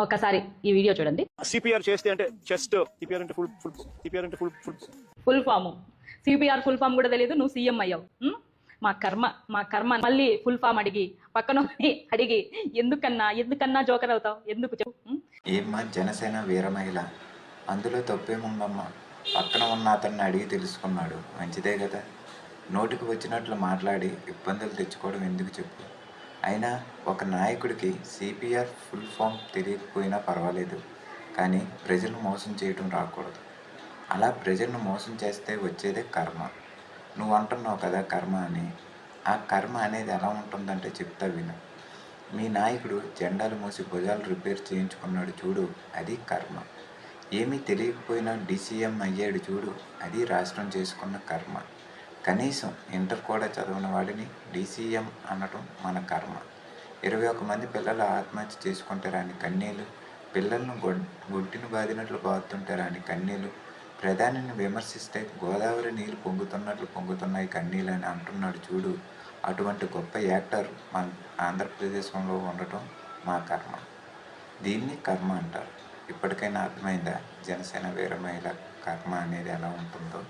ఒక్కసారి ఈ వీడియో చూడండి. సిపిఆర్ చేస్తే అంటే చెస్ట్, సిపిఆర్ అంటే full full form. CPR full form కూడా తెలియదు, నువ్వు సీఎం అయ్యావు. మా కర్మ మళ్ళీ ఫుల్ ఫామ్ అడిగి పక్కన అడిగి ఎందుకన్నా జోకర్ అవుతావు? ఎందుకు చెప్పు? ఏమ్మా జనసేన వీర మహిళ, అందులో తప్పేముందమ్మా? పక్కన ఉన్న అతన్ని అడిగి తెలుసుకున్నాడు, మంచిదే కదా. నోటికి వచ్చినట్లు మాట్లాడి ఇబ్బందులు తెచ్చుకోవడం ఎందుకు చెప్పు? అయినా ఒక నాయకుడికి సిపిఆర్ ఫుల్ ఫామ్ తెలియకపోయినా పర్వాలేదు, కానీ ప్రజలను మోసం చేయడం రాకూడదు. అలా ప్రజలను మోసం చేస్తే వచ్చేదే కర్మ. నువ్వు అంటున్నావు కదా కర్మ అని. ఆ కర్మ అనేది ఎలా ఉంటుందంటే చెప్తా విను. మీ నాయకుడు జెండాలు మోసి భుజాలు రిపేర్ చేయించుకున్నాడు చూడు, అది కర్మ. ఏమీ తెలియకపోయినా డీసీఎం అయ్యాడు చూడు, అది రాష్ట్రం చేసుకున్న కర్మ. కనీసం ఇంటర్ కూడా చదవని వాడిని డీసీఎం అనడం మన కర్మ. 21 మంది పిల్లలు ఆత్మహత్య చేసుకుంటే రాని కన్నీళ్ళు, పిల్లలను గుడ్డిని బాదినట్లు బాదుతుంటే రాని కన్నీళ్ళు, ప్రధానిని విమర్శిస్తే గోదావరి నీళ్ళు పొంగుతున్నాయి కన్నీళ్ళు అని అంటున్నాడు చూడు, అటువంటి గొప్ప యాక్టర్ మన ఆంధ్రప్రదేశంలో ఉండటం మా కర్మ. దీన్ని కర్మ అంటారు. ఇప్పటికైనా అర్థమైందా జనసేన వీర మహిళ కర్మ అనేది ఎలా ఉంటుందో?